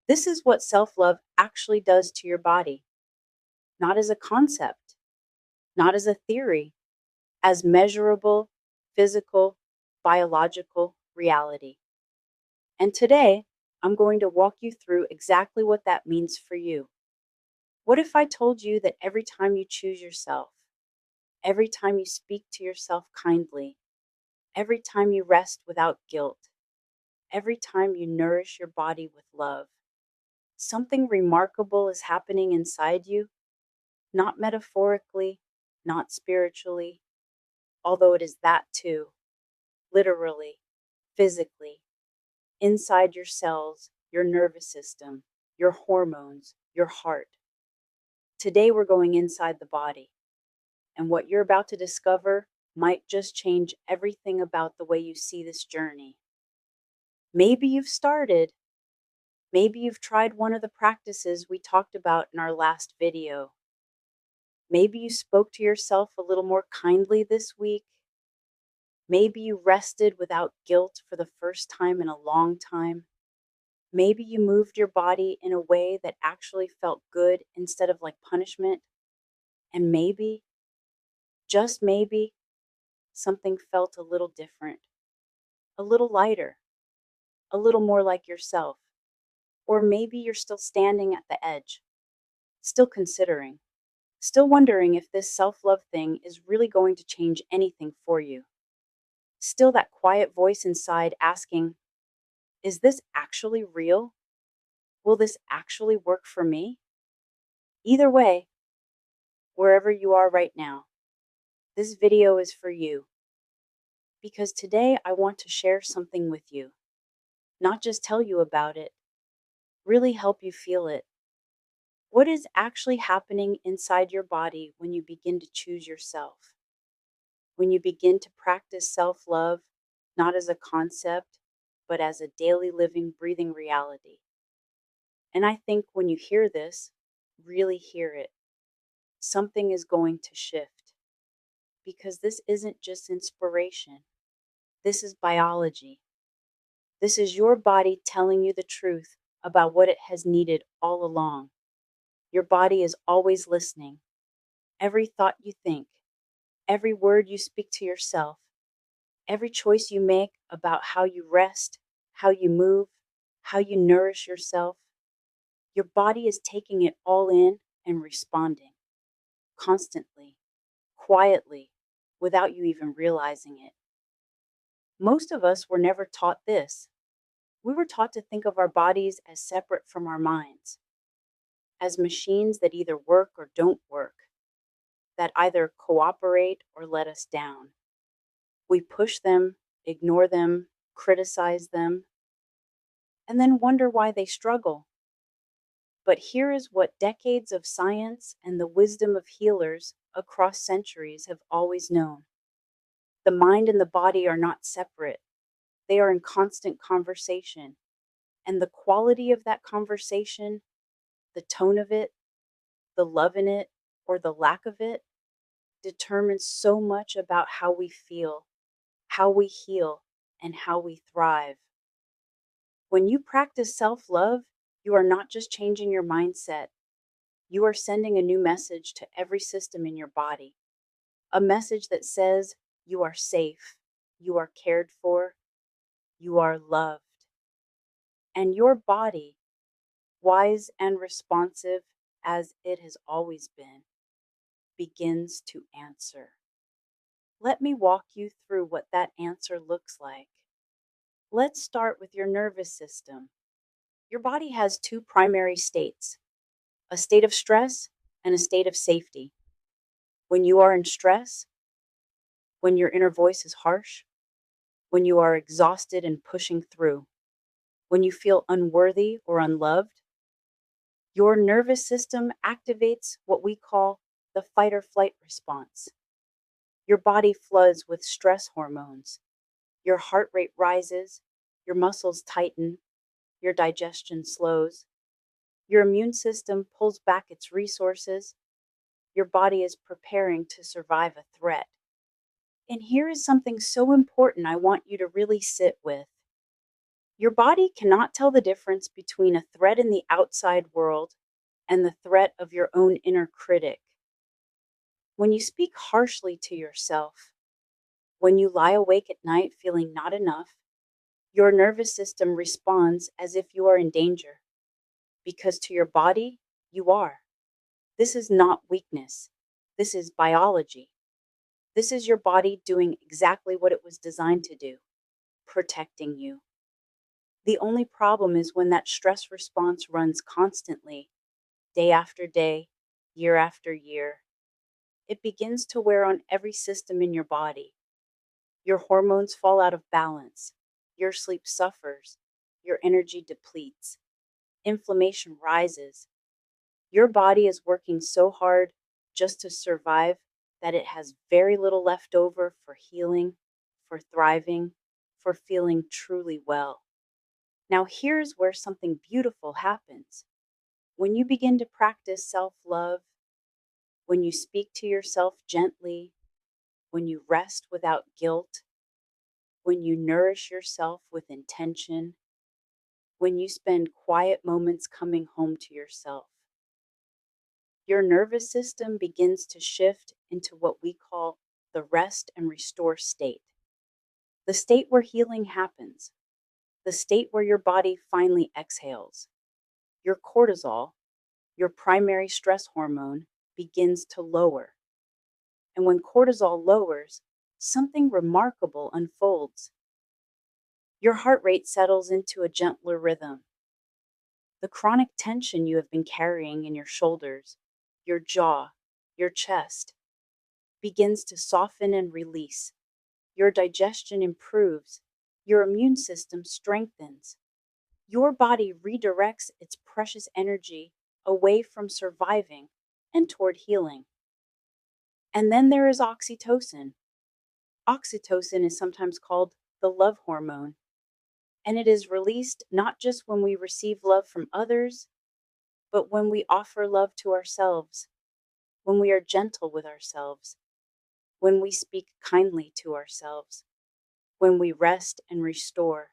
This is what self-love actually does to your body, not as a concept, not as a theory, as measurable, physical, biological reality. And today, I'm going to walk you through exactly what that means for you. What if I told you that every time you choose yourself, every time you speak to yourself kindly, every time you rest without guilt, every time you nourish your body with love, something remarkable is happening inside you, not metaphorically, not spiritually, although it is that too, literally, physically, inside your cells, your nervous system, your hormones, your heart. Today we're going inside the body, and what you're about to discover might just change everything about the way you see this journey. Maybe you've started. Maybe you've tried one of the practices we talked about in our last video. Maybe you spoke to yourself a little more kindly this week. Maybe you rested without guilt for the first time in a long time. Maybe you moved your body in a way that actually felt good instead of like punishment. And maybe, just maybe, something felt a little different, a little lighter, a little more like yourself. Or maybe you're still standing at the edge, still considering, still wondering if this self-love thing is really going to change anything for you. Still that quiet voice inside asking, is this actually real? Will this actually work for me? Either way, wherever you are right now, this video is for you. Because today I want to share something with you. Not just tell you about it, really help you feel it. What is actually happening inside your body when you begin to choose yourself? When you begin to practice self-love, not as a concept, but as a daily living, breathing reality. And I think when you hear this, really hear it, something is going to shift. Because this isn't just inspiration. This is biology. This is your body telling you the truth about what it has needed all along. Your body is always listening. Every thought you think, every word you speak to yourself, every choice you make about how you rest, how you move, how you nourish yourself, your body is taking it all in and responding, constantly, quietly, without you even realizing it. Most of us were never taught this. We were taught to think of our bodies as separate from our minds, as machines that either work or don't work, that either cooperate or let us down. We push them, ignore them, criticize them, and then wonder why they struggle. But here is what decades of science and the wisdom of healers across centuries have always known. The mind and the body are not separate. They are in constant conversation. And the quality of that conversation, the tone of it, the love in it, or the lack of it, determines so much about how we feel, how we heal, and how we thrive. When you practice self-love, you are not just changing your mindset. You are sending a new message to every system in your body. A message that says you are safe, you are cared for, you are loved. And your body, wise and responsive as it has always been, begins to answer. Let me walk you through what that answer looks like. Let's start with your nervous system. Your body has two primary states, a state of stress and a state of safety. When you are in stress, when your inner voice is harsh, when you are exhausted and pushing through, when you feel unworthy or unloved, your nervous system activates what we call the fight or flight response. Your body floods with stress hormones. Your heart rate rises, your muscles tighten, your digestion slows. Your immune system pulls back its resources. Your body is preparing to survive a threat. And here is something so important I want you to really sit with. Your body cannot tell the difference between a threat in the outside world and the threat of your own inner critic. When you speak harshly to yourself, when you lie awake at night feeling not enough, your nervous system responds as if you are in danger, because to your body, you are. This is not weakness. This is biology. This is your body doing exactly what it was designed to do, protecting you. The only problem is when that stress response runs constantly, day after day, year after year. It begins to wear on every system in your body. Your hormones fall out of balance. Your sleep suffers. Your energy depletes. Inflammation rises. Your body is working so hard just to survive that it has very little left over for healing, for thriving, for feeling truly well. Now, here's where something beautiful happens. When you begin to practice self love, when you speak to yourself gently, when you rest without guilt, when you nourish yourself with intention, when you spend quiet moments coming home to yourself, your nervous system begins to shift into what we call the rest and restore state. The state where healing happens, the state where your body finally exhales. Your cortisol, your primary stress hormone, begins to lower. And when cortisol lowers, something remarkable unfolds. Your heart rate settles into a gentler rhythm. The chronic tension you have been carrying in your shoulders, your jaw, your chest, begins to soften and release. Your digestion improves. Your immune system strengthens. Your body redirects its precious energy away from surviving and toward healing. And then there is oxytocin. Oxytocin is sometimes called the love hormone, and it is released not just when we receive love from others, but when we offer love to ourselves, when we are gentle with ourselves, when we speak kindly to ourselves, when we rest and restore,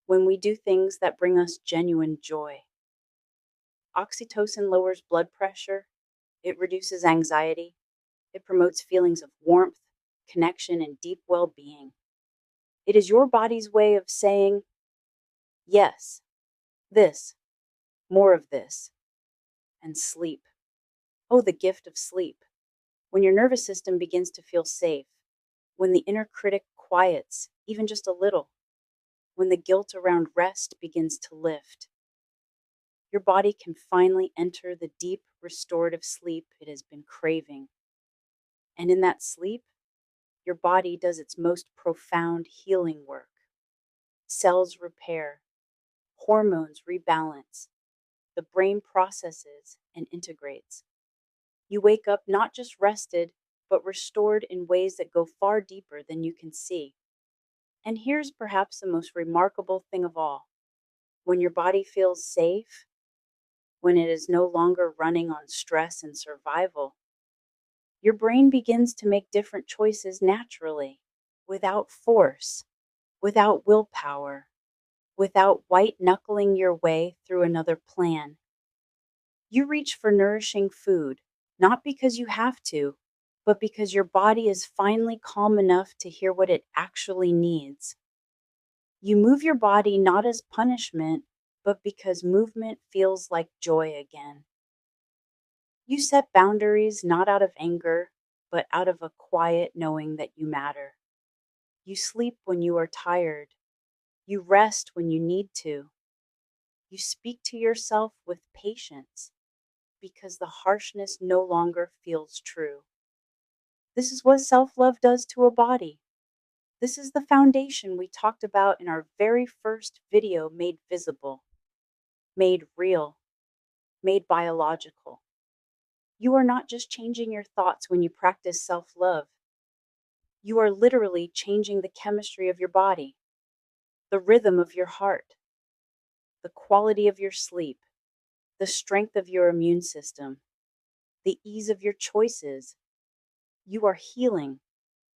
when we do things that bring us genuine joy. Oxytocin lowers blood pressure, it reduces anxiety, it promotes feelings of warmth, connection, and deep well-being. It is your body's way of saying, yes, this, more of this, and sleep. Oh, the gift of sleep. When your nervous system begins to feel safe, when the inner critic quiets, even just a little, when the guilt around rest begins to lift, your body can finally enter the deep, restorative sleep it has been craving. And in that sleep, your body does its most profound healing work. Cells repair, hormones rebalance, the brain processes and integrates. You wake up not just rested, but restored in ways that go far deeper than you can see. And here's perhaps the most remarkable thing of all. When your body feels safe, when it is no longer running on stress and survival, your brain begins to make different choices naturally, without force, without willpower, without white knuckling your way through another plan. You reach for nourishing food, not because you have to, but because your body is finally calm enough to hear what it actually needs. You move your body not as punishment, but because movement feels like joy again. You set boundaries not out of anger, but out of a quiet knowing that you matter. You sleep when you are tired. You rest when you need to. You speak to yourself with patience because the harshness no longer feels true. This is what self-love does to a body. This is the foundation we talked about in our very first video made visible, made real, made biological. You are not just changing your thoughts when you practice self-love. You are literally changing the chemistry of your body, the rhythm of your heart, the quality of your sleep, the strength of your immune system, the ease of your choices. You are healing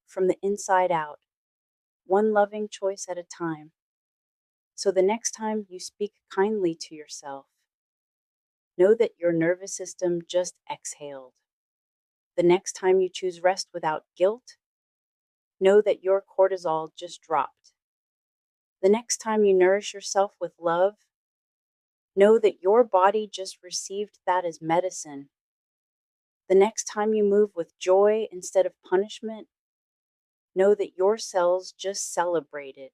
from the inside out, one loving choice at a time. So the next time you speak kindly to yourself, know that your nervous system just exhaled. The next time you choose rest without guilt, know that your cortisol just dropped. The next time you nourish yourself with love, know that your body just received that as medicine. The next time you move with joy instead of punishment, know that your cells just celebrated.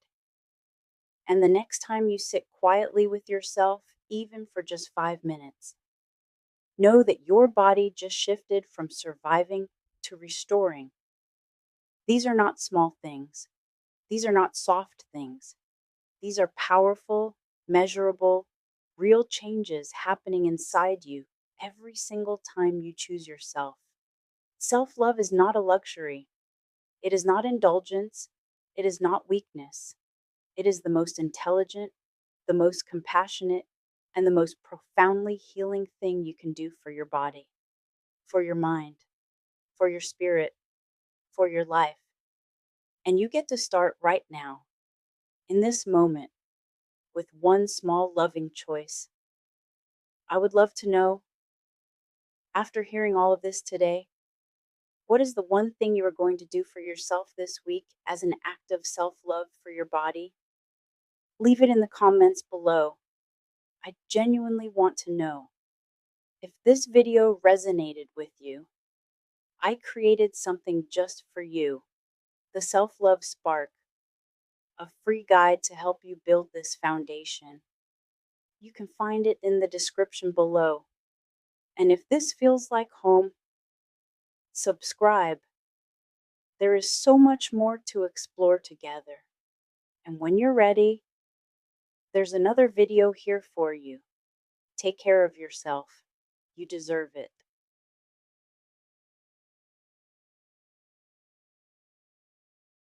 And the next time you sit quietly with yourself, even for just 5 minutes, know that your body just shifted from surviving to restoring. These are not small things. These are not soft things. These are powerful, measurable, real changes happening inside you every single time you choose yourself. Self-love is not a luxury. It is not indulgence. It is not weakness. It is the most intelligent, the most compassionate, and the most profoundly healing thing you can do for your body, for your mind, for your spirit, for your life. And you get to start right now, in this moment, with one small loving choice. I would love to know, after hearing all of this today, what is the one thing you are going to do for yourself this week as an act of self-love for your body? Leave it in the comments below. I genuinely want to know. If this video resonated with you, I created something just for you, the Self-Love Spark, a free guide to help you build this foundation. You can find it in the description below. And if this feels like home, subscribe. There is so much more to explore together. And when you're ready, there's another video here for you. Take care of yourself. You deserve it.